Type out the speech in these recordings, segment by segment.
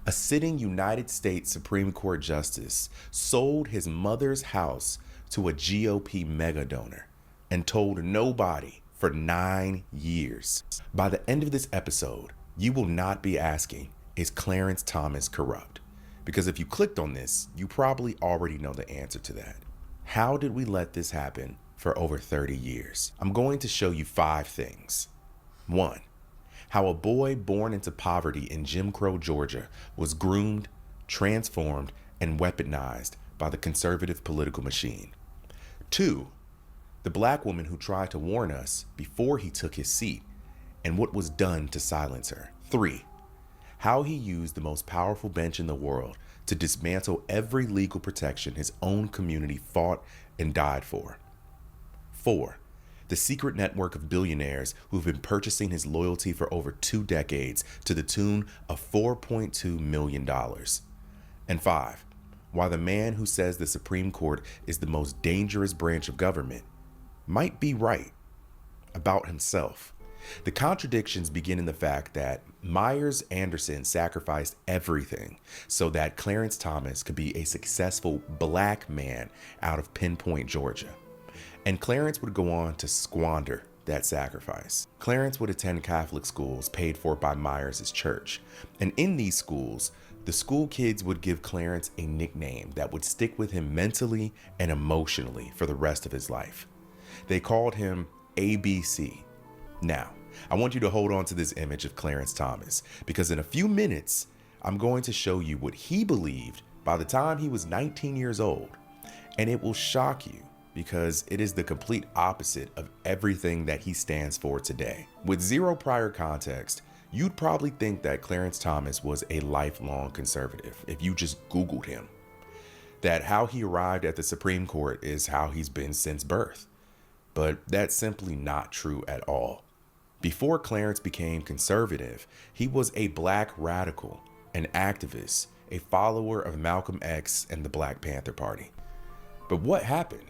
A sitting United States Supreme Court justice sold his mother's house to a GOP mega donor and told nobody for 9 years. By the end of this episode, you will not be asking, is Clarence Thomas corrupt? Because if you clicked on this, you probably already know the answer to that. How did we let this happen for over 30 years? I'm going to show you 5 things. 1. How a boy born into poverty in Jim Crow, Georgia was groomed, transformed, and weaponized by the conservative political machine. 2. The black woman who tried to warn us before he took his seat and what was done to silence her. 3. How he used the most powerful bench in the world to dismantle every legal protection his own community fought and died for. 4. The secret network of billionaires who've been purchasing his loyalty for over 2 decades to the tune of $4.2 million. And 5. Why the man who says the Supreme Court is the most dangerous branch of government might be right about himself. The contradictions begin in the fact that Myers Anderson sacrificed everything so that Clarence Thomas could be a successful black man out of Pinpoint, Georgia. And Clarence would go on to squander that sacrifice. Clarence would attend Catholic schools paid for by Myers' church. And in these schools, the school kids would give Clarence a nickname that would stick with him mentally and emotionally for the rest of his life. They called him ABC. Now, I want you to hold on to this image of Clarence Thomas because in a few minutes, I'm going to show you what he believed by the time he was 19 years old. And it will shock you because it is the complete opposite of everything that he stands for today. With zero prior context, you'd probably think that Clarence Thomas was a lifelong conservative if you just Googled him. That how he arrived at the Supreme Court is how he's been since birth. But that's simply not true at all. Before Clarence became conservative, he was a black radical, an activist, a follower of Malcolm X and the Black Panther Party. But what happened?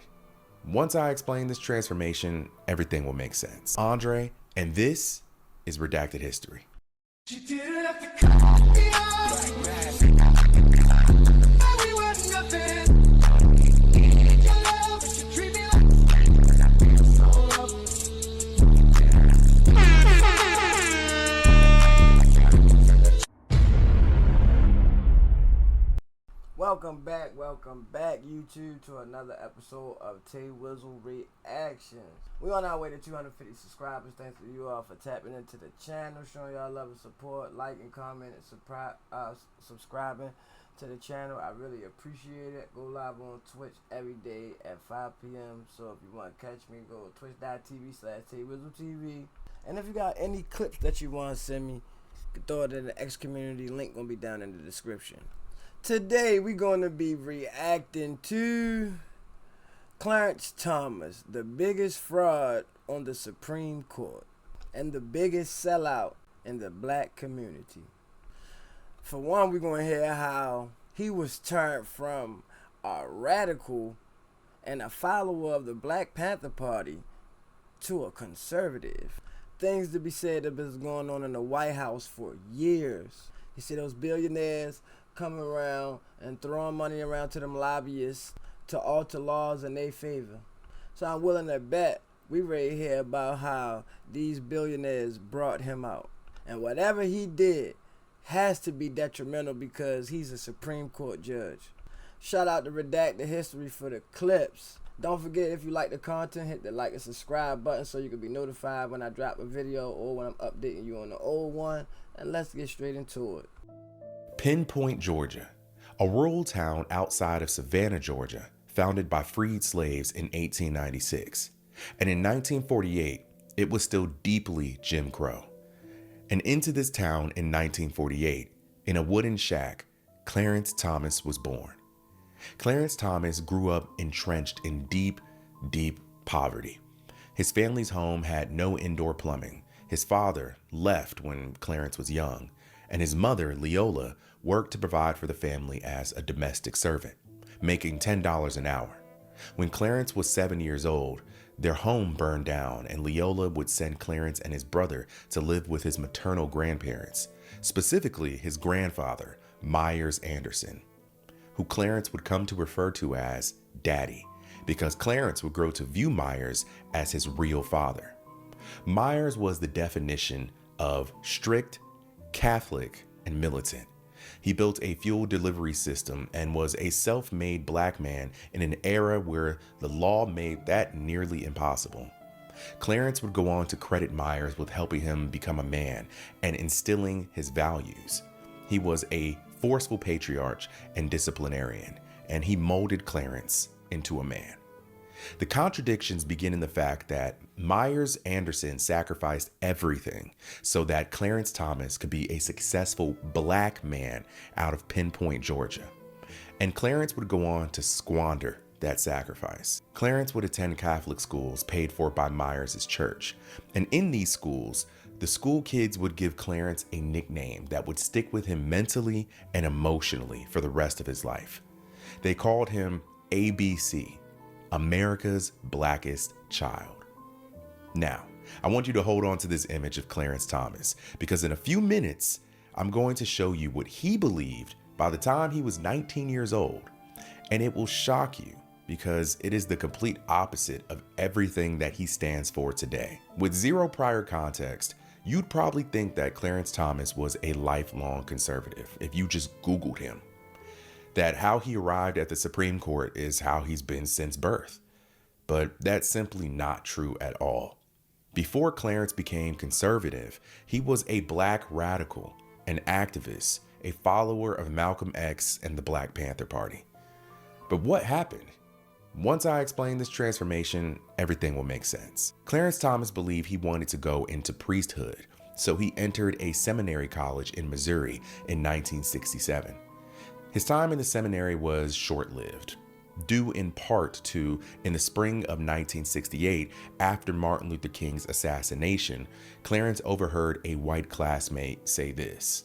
Once I explain this transformation, everything will make sense. Andre, and this is Redacted History. She didn't have to cut me off. We were nothing. Your love should treat me like Welcome back, YouTube, to another episode of Tay Wizzle Reactions. We're on our way to 250 subscribers. Thanks to you all for tapping into the channel, showing y'all love and support, liking, comment, and subscribing to the channel. I really appreciate it. Go live on Twitch every day at 5 p.m. So if you want to catch me, go to twitch.tv/TayWizzleTV. And if you got any clips that you want to send me, you can throw it in the X community. Link gonna be down in the description. Today we're going to be reacting to Clarence Thomas, the biggest fraud on the Supreme Court and the biggest sellout in the black community. For one, we're going to hear how he was turned from a radical and a follower of the Black Panther Party to a conservative. Things to be said that was going on in the White House for years. You see those billionaires coming around and throwing money around to them lobbyists to alter laws in their favor. So I'm willing to bet we ready to hear about how these billionaires brought him out. And whatever he did has to be detrimental because he's a Supreme Court judge. Shout out to Redacted History for the clips. Don't forget, if you like the content, hit the like and subscribe button so you can be notified when I drop a video or when I'm updating you on the old one. And let's get straight into it. Pinpoint, Georgia, a rural town outside of Savannah, Georgia, founded by freed slaves in 1896. And in 1948, it was still deeply Jim Crow. And into this town in 1948, in a wooden shack, Clarence Thomas was born. Clarence Thomas grew up entrenched in deep, deep poverty. His family's home had no indoor plumbing. His father left when Clarence was young, and his mother, Leola, worked to provide for the family as a domestic servant, making $10 an hour. When Clarence was 7 years old, their home burned down and Leola would send Clarence and his brother to live with his maternal grandparents, specifically his grandfather, Myers Anderson, who Clarence would come to refer to as Daddy, because Clarence would grow to view Myers as his real father. Myers was the definition of strict, Catholic, and militant. He built a fuel delivery system and was a self-made black man in an era where the law made that nearly impossible. Clarence would go on to credit Myers with helping him become a man and instilling his values. He was a forceful patriarch and disciplinarian, and he molded Clarence into a man. The contradictions begin in the fact that Myers Anderson sacrificed everything so that Clarence Thomas could be a successful black man out of Pinpoint, Georgia. And Clarence would go on to squander that sacrifice. Clarence would attend Catholic schools paid for by Myers' church. And in these schools, the school kids would give Clarence a nickname that would stick with him mentally and emotionally for the rest of his life. They called him ABC, America's Blackest Child. Now, I want you to hold on to this image of Clarence Thomas, because in a few minutes, I'm going to show you what he believed by the time he was 19 years old. And it will shock you, because it is the complete opposite of everything that he stands for today. With zero prior context, you'd probably think that Clarence Thomas was a lifelong conservative if you just Googled him. That how he arrived at the Supreme Court is how he's been since birth. But that's simply not true at all. Before Clarence became conservative, he was a black radical, an activist, a follower of Malcolm X and the Black Panther Party. But what happened? Once I explain this transformation, everything will make sense. Clarence Thomas believed he wanted to go into priesthood, so he entered a seminary college in Missouri in 1967. His time in the seminary was short-lived, due in part to, in the spring of 1968, after Martin Luther King's assassination, Clarence overheard a white classmate say this: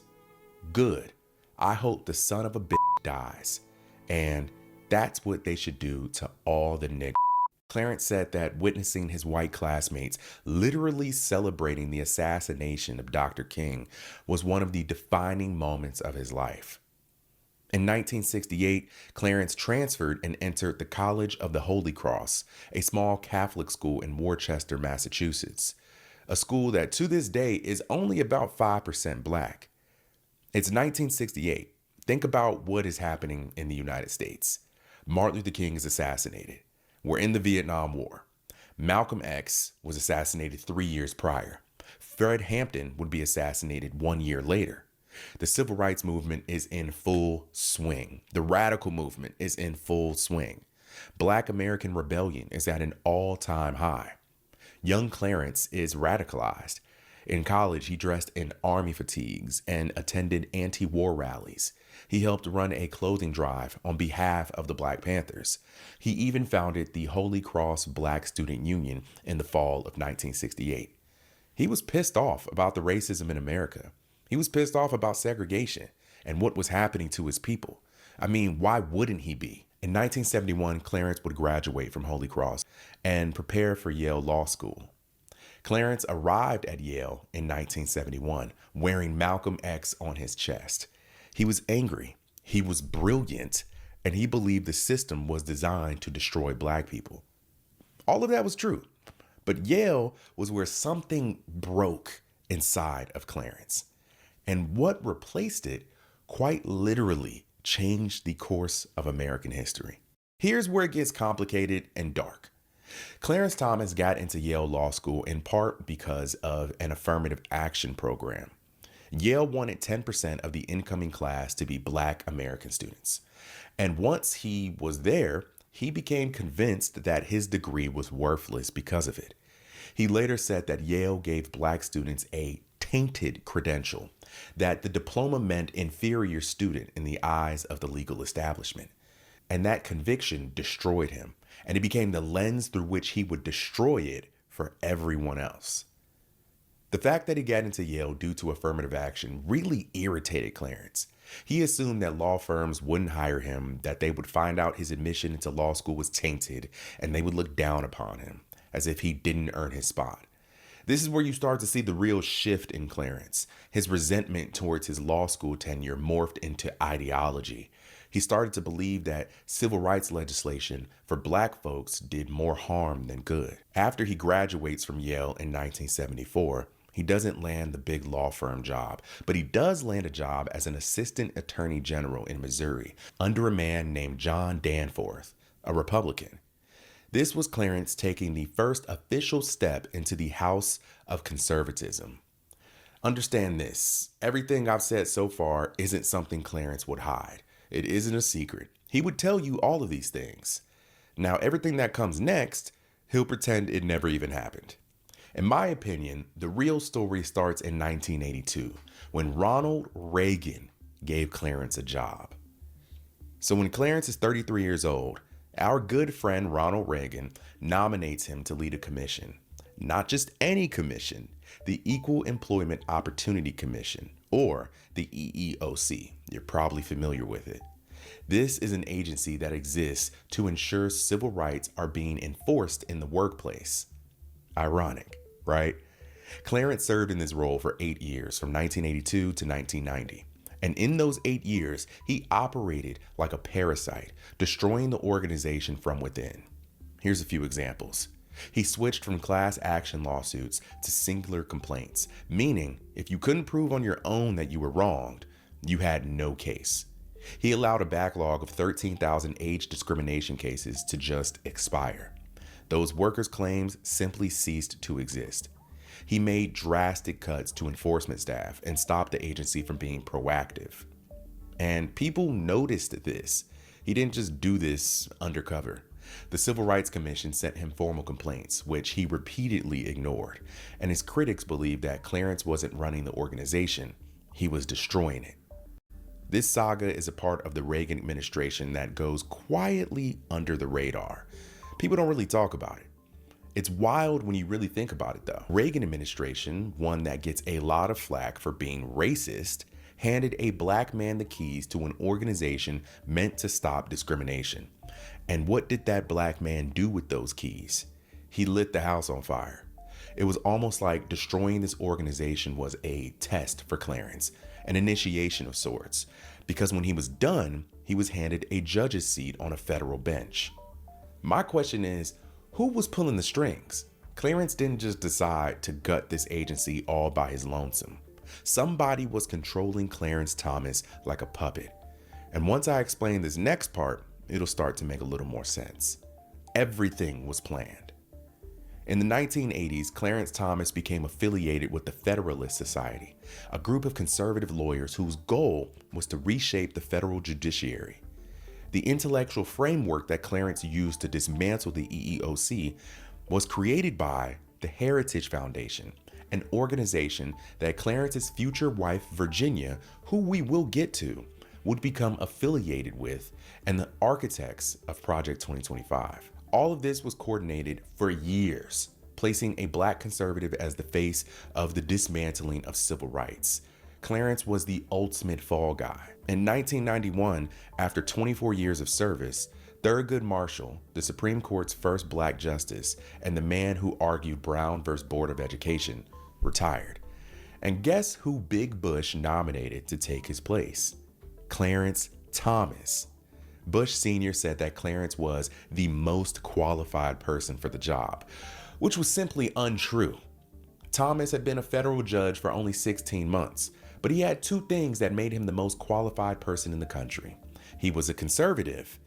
"Good, I hope the son of a bitch dies." And that's what they should do to all the niggas. Clarence said that witnessing his white classmates literally celebrating the assassination of Dr. King was one of the defining moments of his life. In 1968, Clarence transferred and entered the College of the Holy Cross, a small Catholic school in Worcester, Massachusetts, a school that to this day is only about 5% black. It's 1968. Think about what is happening in the United States. Martin Luther King is assassinated. We're in the Vietnam War. Malcolm X was assassinated 3 years prior. Fred Hampton would be assassinated 1 year later. The civil rights movement is in full swing. The radical movement is in full swing. Black American rebellion is at an all-time high. Young Clarence is radicalized. In college, he dressed in army fatigues and attended anti-war rallies. He helped run a clothing drive on behalf of the Black Panthers. He even founded the Holy Cross Black Student Union in the fall of 1968. He was pissed off about the racism in America. He was pissed off about segregation and what was happening to his people. I mean, why wouldn't he be? In 1971, Clarence would graduate from Holy Cross and prepare for Yale Law School. Clarence arrived at Yale in 1971 wearing Malcolm X on his chest. He was angry, he was brilliant, and he believed the system was designed to destroy black people. All of that was true, but Yale was where something broke inside of Clarence. And what replaced it quite literally changed the course of American history. Here's where it gets complicated and dark. Clarence Thomas got into Yale Law School in part because of an affirmative action program. Yale wanted 10% of the incoming class to be Black American students. And once he was there, he became convinced that his degree was worthless because of it. He later said that Yale gave Black students a tainted credential, that the diploma meant inferior student in the eyes of the legal establishment. And that conviction destroyed him, and it became the lens through which he would destroy it for everyone else. The fact that he got into Yale due to affirmative action really irritated Clarence. He assumed that law firms wouldn't hire him, that they would find out his admission into law school was tainted, and they would look down upon him, as if he didn't earn his spot. This is where you start to see the real shift in Clarence. His resentment towards his law school tenure morphed into ideology. He started to believe that civil rights legislation for black folks did more harm than good. After he graduates from Yale in 1974, he doesn't land the big law firm job, but he does land a job as an assistant attorney general in Missouri under a man named John Danforth, a Republican. This was Clarence taking the first official step into the House of Conservatism. Understand this, everything I've said so far isn't something Clarence would hide. It isn't a secret. He would tell you all of these things. Now, everything that comes next, he'll pretend it never even happened. In my opinion, the real story starts in 1982, when Ronald Reagan gave Clarence a job. So when Clarence is 33 years old, our good friend Ronald Reagan nominates him to lead a commission. Not just any commission, the Equal Employment Opportunity Commission, or the EEOC. You're probably familiar with it. This is an agency that exists to ensure civil rights are being enforced in the workplace. Ironic, right? Clarence served in this role for 8 years, from 1982 to 1990. And in those 8 years, he operated like a parasite, destroying the organization from within. Here's a few examples. He switched from class action lawsuits to singular complaints, meaning if you couldn't prove on your own that you were wronged, you had no case. He allowed a backlog of 13,000 age discrimination cases to just expire. Those workers' claims simply ceased to exist. He made drastic cuts to enforcement staff and stopped the agency from being proactive. And people noticed this. He didn't just do this undercover. The Civil Rights Commission sent him formal complaints, which he repeatedly ignored. And his critics believed that Clarence wasn't running the organization, he was destroying it. This saga is a part of the Reagan administration that goes quietly under the radar. People don't really talk about it. It's wild when you really think about it, though. Reagan administration, one that gets a lot of flack for being racist, handed a black man the keys to an organization meant to stop discrimination. And what did that black man do with those keys? He lit the house on fire. It was almost like destroying this organization was a test for Clarence, an initiation of sorts, because when he was done, he was handed a judge's seat on a federal bench. My question is, who was pulling the strings? Clarence didn't just decide to gut this agency all by his lonesome. Somebody was controlling Clarence Thomas like a puppet. And once I explain this next part, it'll start to make a little more sense. Everything was planned. In the 1980s, Clarence Thomas became affiliated with the Federalist Society, a group of conservative lawyers whose goal was to reshape the federal judiciary. The intellectual framework that Clarence used to dismantle the EEOC was created by the Heritage Foundation, an organization that Clarence's future wife, Virginia, who we will get to, would become affiliated with, and the architects of Project 2025. All of this was coordinated for years, placing a black conservative as the face of the dismantling of civil rights. Clarence was the ultimate fall guy. In 1991, after 24 years of service, Thurgood Marshall, the Supreme Court's first black justice and the man who argued Brown versus Board of Education, retired. And guess who Big Bush nominated to take his place? Clarence Thomas. Bush Sr. said that Clarence was the most qualified person for the job, which was simply untrue. Thomas had been a federal judge for only 16 months, but he had two things that made him the most qualified person in the country. He was a conservative,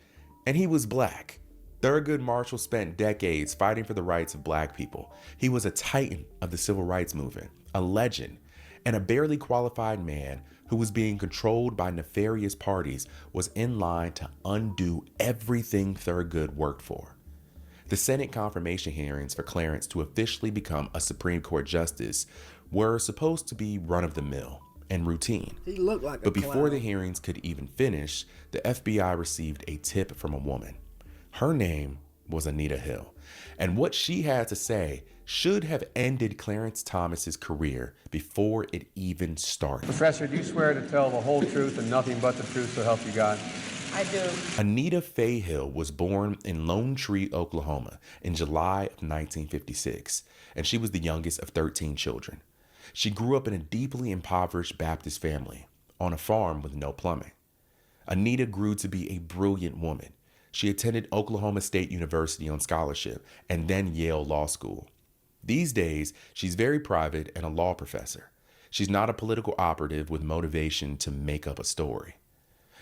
and he was black. Thurgood Marshall spent decades fighting for the rights of black people. He was a titan of the civil rights movement, a legend, and a barely qualified man who was being controlled by nefarious parties was in line to undo everything Thurgood worked for. The Senate confirmation hearings for Clarence to officially become a Supreme Court justice were supposed to be run-of-the-mill and routine. He looked like a But before clown. the hearings could even finish, the FBI received a tip from a woman. Her name was Anita Hill, and what she had to say should have ended Clarence Thomas's career before it even started. Professor, do you swear to tell the whole truth and nothing but the truth, so help you God? I do. Anita Fayhill was born in Lone Tree, Oklahoma in July of 1956, and she was the youngest of 13 children. She grew up in a deeply impoverished Baptist family on a farm with no plumbing. Anita grew to be a brilliant woman. She attended Oklahoma State University on scholarship and then Yale Law School. These days, she's very private and a law professor. She's not a political operative with motivation to make up a story.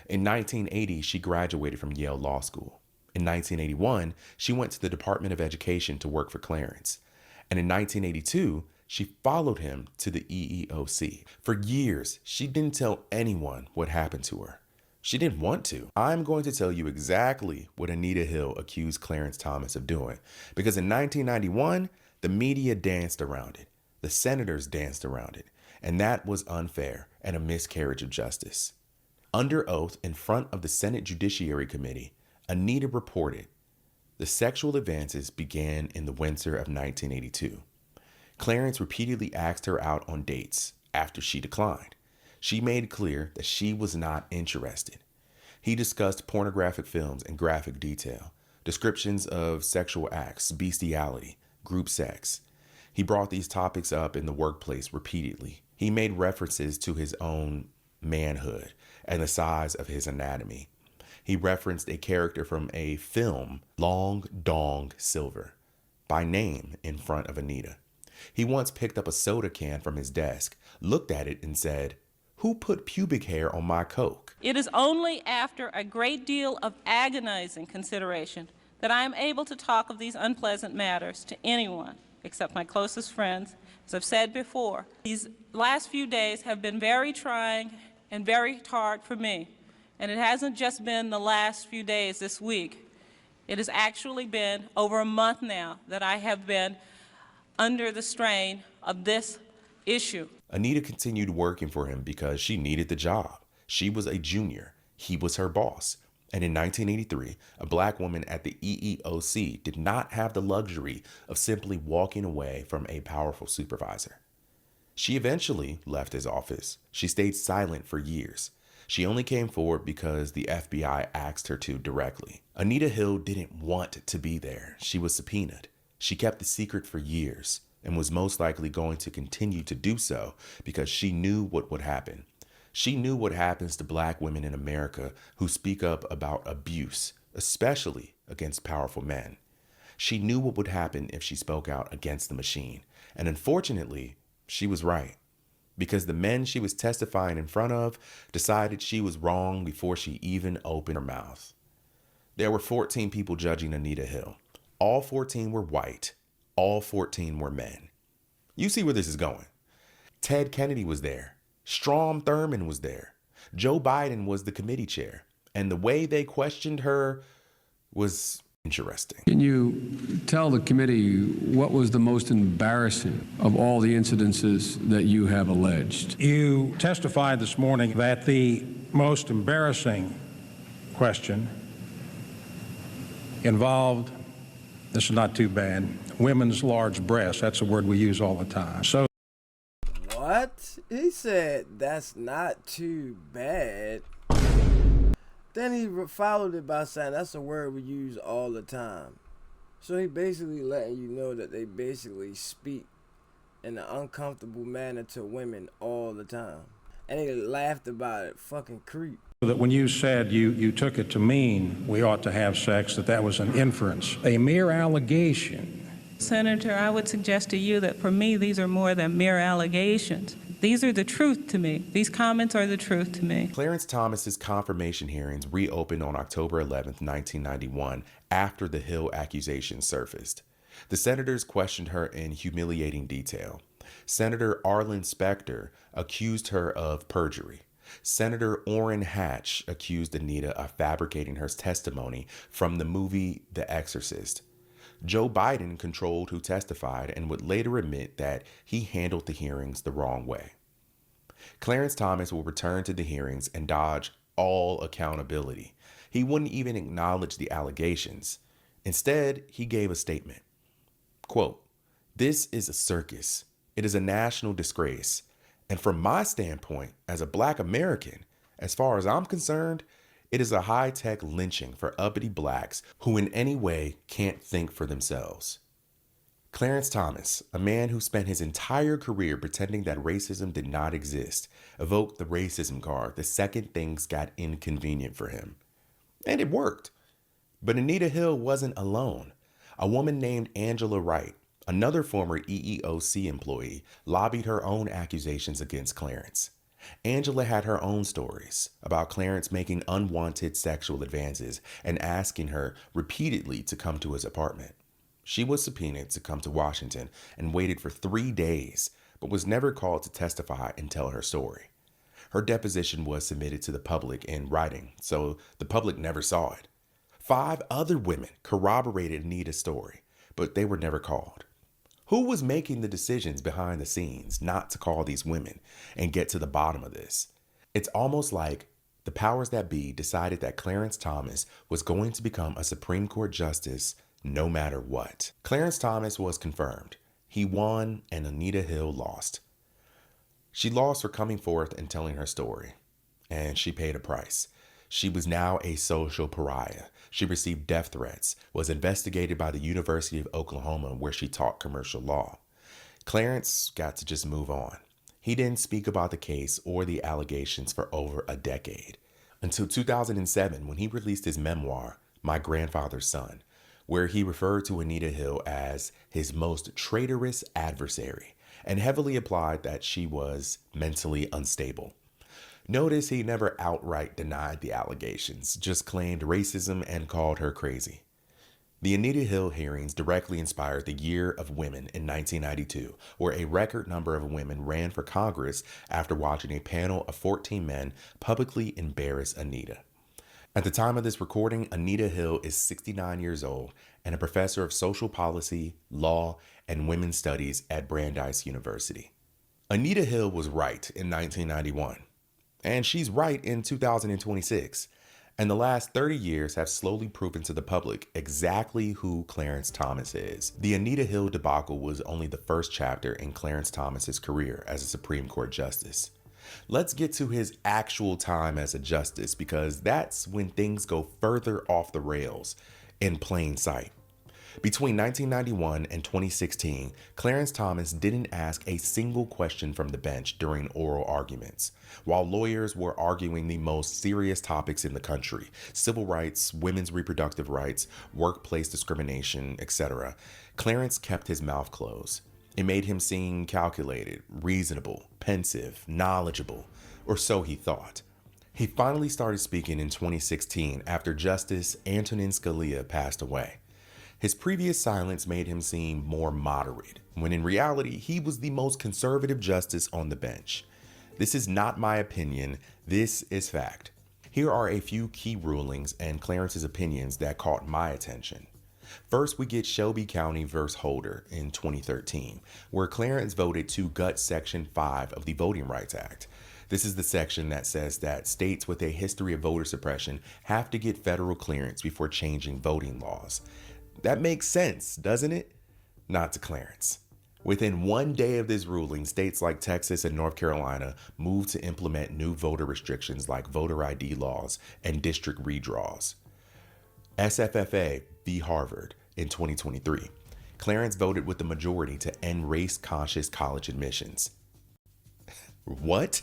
In 1980, she graduated from Yale Law School. In 1981, she went to the Department of Education to work for Clarence. And in 1982, she followed him to the EEOC. For years, she didn't tell anyone what happened to her. She didn't want to. I'm going to tell you exactly what Anita Hill accused Clarence Thomas of doing, because in 1991, the media danced around it. The senators danced around it, and that was unfair and a miscarriage of justice. Under oath in front of the Senate Judiciary Committee, Anita reported, the sexual advances began in the winter of 1982. Clarence repeatedly asked her out on dates after she declined. She made clear that she was not interested. He discussed pornographic films in graphic detail, descriptions of sexual acts, bestiality, group sex. He brought these topics up in the workplace repeatedly. He made references to his own manhood and the size of his anatomy. He referenced a character from a film, Long Dong Silver, by name in front of Anita. He once picked up a soda can from his desk, looked at it and said, "Who put pubic hair on my Coke?" It is only after a great deal of agonizing consideration that I am able to talk of these unpleasant matters to anyone except my closest friends. As I've said before, these last few days have been very trying and very hard for me. And it hasn't just been the last few days this week. It has actually been over a month now that I have been under the strain of this issue. Anita continued working for him because she needed the job. She was a junior. He was her boss. And in 1983, a black woman at the EEOC did not have the luxury of simply walking away from a powerful supervisor. She eventually left his office. She stayed silent for years. She only came forward because the FBI asked her to directly. Anita Hill didn't want to be there. She was subpoenaed. She kept the secret for years and was most likely going to continue to do so because she knew what would happen. She knew what happens to black women in America who speak up about abuse, especially against powerful men. She knew what would happen if she spoke out against the machine. And unfortunately, she was right, because the men she was testifying in front of decided she was wrong before she even opened her mouth. There were 14 people judging Anita Hill. All 14 were white. All 14 were men. You see where this is going. Ted Kennedy was there. Strom Thurmond was there. Joe Biden was the committee chair. And the way they questioned her was interesting. Can you tell the committee what was the most embarrassing of all the incidences that you have alleged? You testified this morning that the most embarrassing question involved, this is not too bad, women's large breasts. That's a word we use all the time. So What? He said that's not too bad. Then he followed it by saying that's a word we use all the time. So he basically letting you know that they basically speak in an uncomfortable manner to women all the time. And he laughed about it. Fucking creep. that when you said you took it to mean we ought to have sex, that was an inference, a mere allegation. Senator, I would suggest to you that for me, these are more than mere allegations. These are the truth to me. These comments are the truth to me. Clarence Thomas's confirmation hearings reopened on October 11th, 1991, after the Hill accusations surfaced. The senators questioned her in humiliating detail. Senator Arlen Specter accused her of perjury. Senator Orrin Hatch accused Anita of fabricating her testimony from the movie The Exorcist. Joe Biden controlled who testified and would later admit that he handled the hearings the wrong way. Clarence Thomas will return to the hearings and dodge all accountability. He wouldn't even acknowledge the allegations. Instead, he gave a statement. Quote, "This is a circus. It is a national disgrace. And from my standpoint as a Black American, as far as I'm concerned, It is a high-tech lynching for uppity blacks who in any way can't think for themselves. Clarence Thomas, a man who spent his entire career pretending that racism did not exist, evoked the racism card the second things got inconvenient for him. And it worked. But Anita Hill wasn't alone. A woman named Angela Wright, another former EEOC employee, lobbied her own accusations against Clarence. Angela had her own stories about Clarence making unwanted sexual advances and asking her repeatedly to come to his apartment. She was subpoenaed to come to Washington and waited for 3 days, but was never called to testify and tell her story. Her deposition was submitted to the public in writing, so the public never saw it. 5 other women corroborated Anita's story, but they were never called. Who was making the decisions behind the scenes not to call these women and get to the bottom of this? It's almost like the powers that be decided that Clarence Thomas was going to become a Supreme Court justice no matter what. Clarence Thomas was confirmed. He won and Anita Hill lost. She lost for coming forth and telling her story, and she paid a price. She was now a social pariah. She received death threats, was investigated by the University of Oklahoma, where she taught commercial law. Clarence got to just move on. He didn't speak about the case or the allegations for over a decade, until 2007 when he released his memoir, My Grandfather's Son, where he referred to Anita Hill as his most traitorous adversary and heavily implied that she was mentally unstable. Notice he never outright denied the allegations, just claimed racism and called her crazy. The Anita Hill hearings directly inspired the Year of Women in 1992, where a record number of women ran for Congress after watching a panel of 14 men publicly embarrass Anita. At the time of this recording, Anita Hill is 69 years old and a professor of social policy, law, and women's studies at Brandeis University. Anita Hill was right in 1991, and she's right in 2026. And the last 30 years have slowly proven to the public exactly who Clarence Thomas is. The Anita Hill debacle was only the first chapter in Clarence Thomas's career as a Supreme Court justice. Let's get to his actual time as a justice, because that's when things go further off the rails in plain sight. Between 1991 and 2016, Clarence Thomas didn't ask a single question from the bench during oral arguments. While lawyers were arguing the most serious topics in the country, civil rights, women's reproductive rights, workplace discrimination, etc., Clarence kept his mouth closed. It made him seem calculated, reasonable, pensive, knowledgeable, or so he thought. He finally started speaking in 2016 after Justice Antonin Scalia passed away. His previous silence made him seem more moderate, when in reality, he was the most conservative justice on the bench. This is not my opinion, this is fact. Here are a few key rulings and Clarence's opinions that caught my attention. First, we get Shelby County versus Holder in 2013, where Clarence voted to gut Section 5 of the Voting Rights Act. This is the section that says that states with a history of voter suppression have to get federal clearance before changing voting laws. That makes sense, doesn't it? Not to Clarence. Within 1 day of this ruling, states like Texas and North Carolina moved to implement new voter restrictions like voter ID laws and district redraws. SFFA v. Harvard in 2023. Clarence voted with the majority to end race-conscious college admissions. What?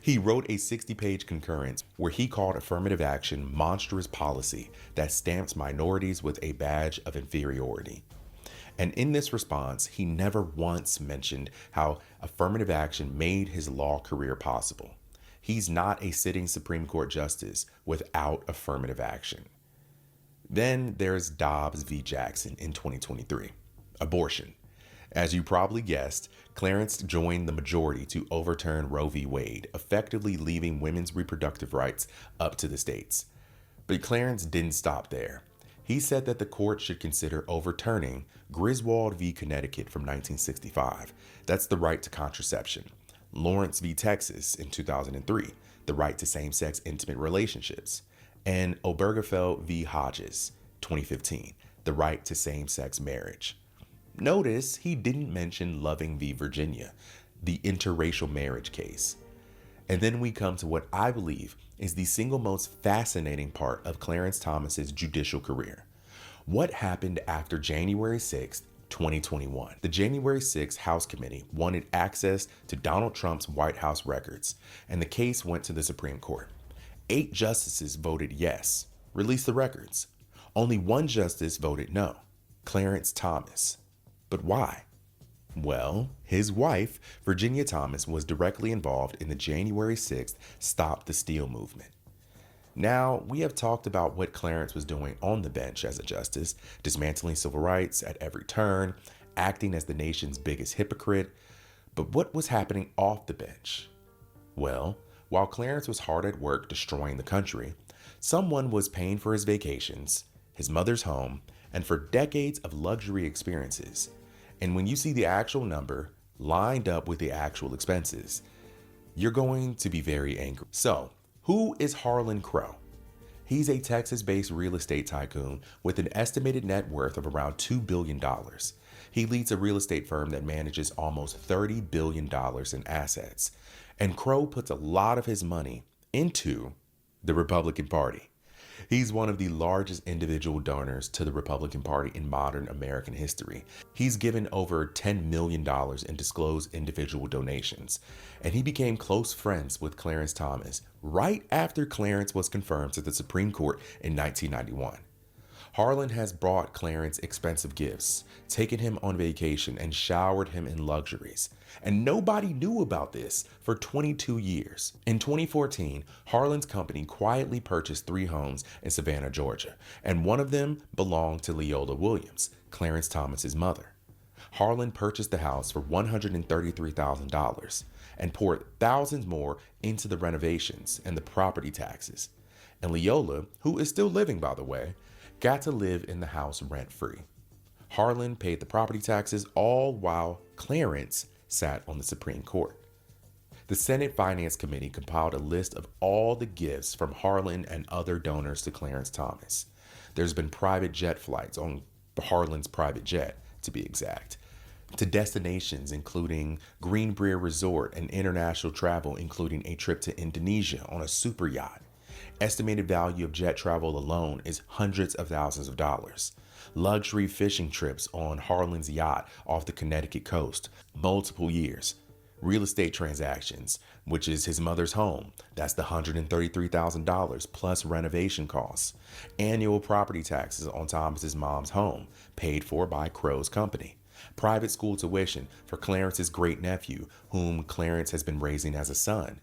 He wrote a 60-page concurrence where he called affirmative action monstrous policy that stamps minorities with a badge of inferiority. And in this response, he never once mentioned how affirmative action made his law career possible. He's not a sitting Supreme Court justice without affirmative action. Then there's Dobbs v. Jackson in 2023. Abortion. As you probably guessed, Clarence joined the majority to overturn Roe v. Wade, effectively leaving women's reproductive rights up to the states. But Clarence didn't stop there. He said that the court should consider overturning Griswold v. Connecticut from 1965. That's the right to contraception. Lawrence v. Texas in 2003, the right to same-sex intimate relationships. And Obergefell v. Hodges, 2015, the right to same-sex marriage. Notice he didn't mention Loving v. Virginia, the interracial marriage case. And then we come to what I believe is the single most fascinating part of Clarence Thomas's judicial career. What happened after January 6th, 2021? The January 6th House Committee wanted access to Donald Trump's White House records, and the case went to the Supreme Court. 8 justices voted yes, release the records. Only 1 justice voted no, Clarence Thomas. But why? Well, his wife, Virginia Thomas, was directly involved in the January 6th Stop the Steal movement. Now, we have talked about what Clarence was doing on the bench as a justice, dismantling civil rights at every turn, acting as the nation's biggest hypocrite. But what was happening off the bench? Well, while Clarence was hard at work destroying the country, someone was paying for his vacations, his mother's home, and for decades of luxury experiences. And when you see the actual number lined up with the actual expenses, you're going to be very angry. So, who is Harlan Crow? He's a Texas-based real estate tycoon with an estimated net worth of around $2 billion. He leads a real estate firm that manages almost $30 billion in assets. And Crow puts a lot of his money into the Republican Party. He's one of the largest individual donors to the Republican Party in modern American history. He's given over $10 million in disclosed individual donations, and he became close friends with Clarence Thomas right after Clarence was confirmed to the Supreme Court in 1991. Harlan has brought Clarence expensive gifts, taken him on vacation, and showered him in luxuries. And nobody knew about this for 22 years. In 2014, Harlan's company quietly purchased 3 homes in Savannah, Georgia, and one of them belonged to Leola Williams, Clarence Thomas's mother. Harlan purchased the house for $133,000 and poured thousands more into the renovations and the property taxes. And Leola, who is still living, by the way, got to live in the house rent-free. Harlan paid the property taxes, all while Clarence sat on the Supreme Court. The Senate Finance Committee compiled a list of all the gifts from Harlan and other donors to Clarence Thomas. There's been private jet flights on Harlan's private jet, to be exact, to destinations including Greenbrier Resort and international travel, including a trip to Indonesia on a super yacht. Estimated value of jet travel alone is hundreds of thousands of dollars. Luxury fishing trips on Harlan's yacht off the Connecticut coast, multiple years. Real estate transactions, which is his mother's home, that's the $133,000 plus renovation costs. Annual property taxes on Thomas's mom's home, paid for by Crow's company. Private school tuition for Clarence's great-nephew, whom Clarence has been raising as a son.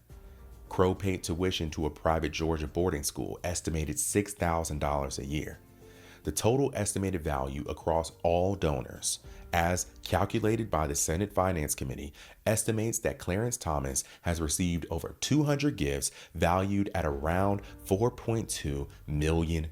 Crow paid tuition to a private Georgia boarding school, estimated $6,000 a year. The total estimated value across all donors, as calculated by the Senate Finance Committee, estimates that Clarence Thomas has received over 200 gifts valued at around $4.2 million,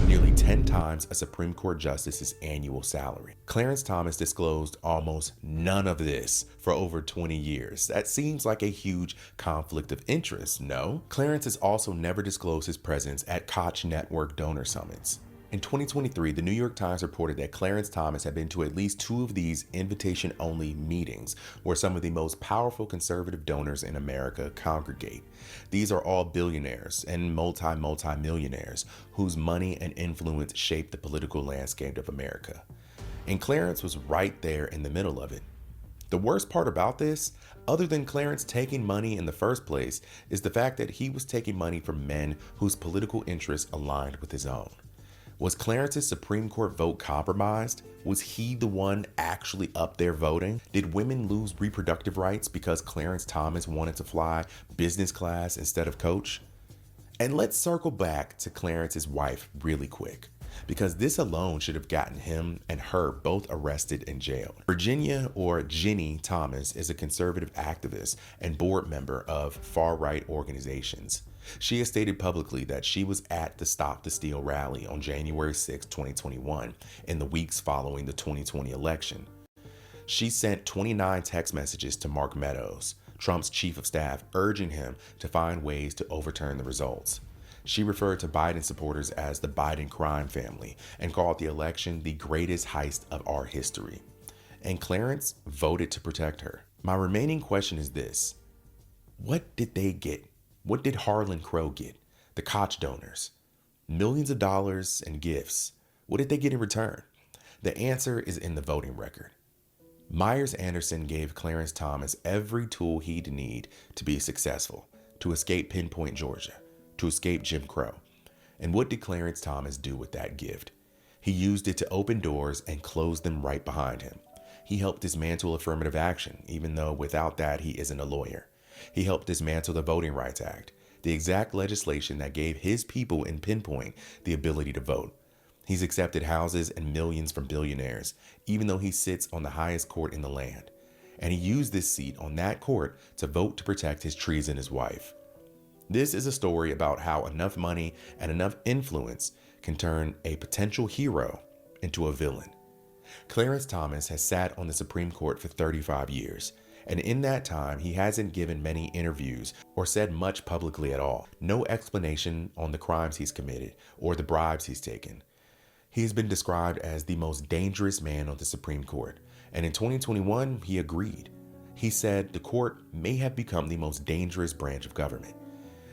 nearly 10 times a Supreme Court justice's annual salary. Clarence Thomas disclosed almost none of this for over 20 years. That seems like a huge conflict of interest, no? Clarence has also never disclosed his presence at Koch Network donor summits. In 2023, the New York Times reported that Clarence Thomas had been to at least 2 of these invitation-only meetings where some of the most powerful conservative donors in America congregate. These are all billionaires and multi-millionaires whose money and influence shape the political landscape of America. And Clarence was right there in the middle of it. The worst part about this, other than Clarence taking money in the first place, is the fact that he was taking money from men whose political interests aligned with his own. Was Clarence's Supreme Court vote compromised? Was he the one actually up there voting? Did women lose reproductive rights because Clarence Thomas wanted to fly business class instead of coach? And let's circle back to Clarence's wife really quick, because this alone should have gotten him and her both arrested and jailed. Virginia, or Ginny Thomas, is a conservative activist and board member of far-right organizations. She has stated publicly that she was at the Stop the Steal rally on January 6, 2021, in the weeks following the 2020 election. She sent 29 text messages to Mark Meadows, Trump's chief of staff, urging him to find ways to overturn the results. She referred to Biden supporters as the Biden crime family and called the election the greatest heist of our history. And Clarence voted to protect her. My remaining question is this: What did they get? What did Harlan Crow get? The Koch donors. Millions of dollars and gifts. What did they get in return? The answer is in the voting record. Myers Anderson gave Clarence Thomas every tool he'd need to be successful, to escape Pinpoint, Georgia, to escape Jim Crow. And what did Clarence Thomas do with that gift? He used it to open doors and close them right behind him. He helped dismantle affirmative action, even though without that he isn't a lawyer. He helped dismantle the Voting Rights Act, the exact legislation that gave his people in Pinpoint the ability to vote. He's accepted houses and millions from billionaires, even though he sits on the highest court in the land. And he used this seat on that court to vote to protect his treasonous wife. This is a story about how enough money and enough influence can turn a potential hero into a villain. Clarence Thomas has sat on the Supreme Court for 35 years, and in that time, he hasn't given many interviews or said much publicly at all. No explanation on the crimes he's committed or the bribes he's taken. He's been described as the most dangerous man on the Supreme Court, and in 2021, he agreed. He said the court may have become the most dangerous branch of government.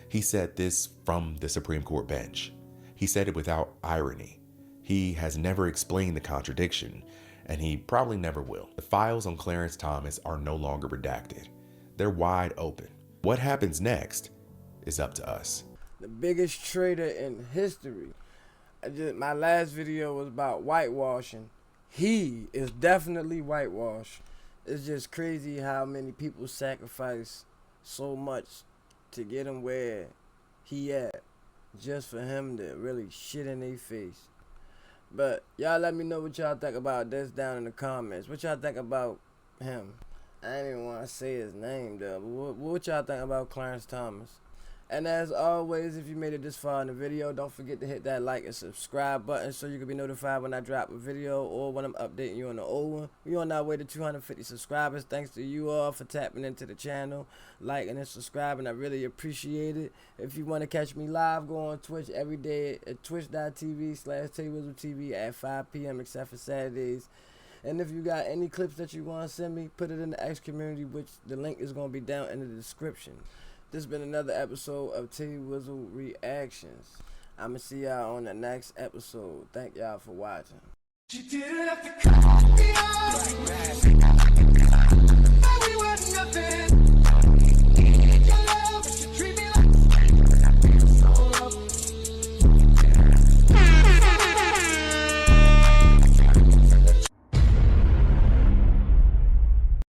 He said this from the Supreme Court bench. He said it without irony. He has never explained the contradiction, and he probably never will. The files on Clarence Thomas are no longer redacted. They're wide open. What happens next is up to us. The biggest traitor in history. My last video was about whitewashing. He is definitely whitewashed. It's just crazy how many people sacrifice so much to get him where he at, just for him to really shit in their face. But y'all let me know what y'all think about this down in the comments. What y'all think about him? I didn't even want to say his name though, but what y'all think about Clarence Thomas? And as always, if you made it this far in the video, don't forget to hit that like and subscribe button so you can be notified when I drop a video or when I'm updating you on the old one. We on our way to 250 subscribers. Thanks to you all for tapping into the channel, liking and subscribing. I really appreciate it. If you want to catch me live, go on Twitch every day at twitch.tv/TayWizzleTV at 5 p.m. except for Saturdays. And if you got any clips that you want to send me, put it in the X community, which the link is going to be down in the description. This has been another episode of Tay Wizzle Reactions. I'ma see y'all on the next episode. Thank y'all for watching. She didn't have to cut me off. We were nothing.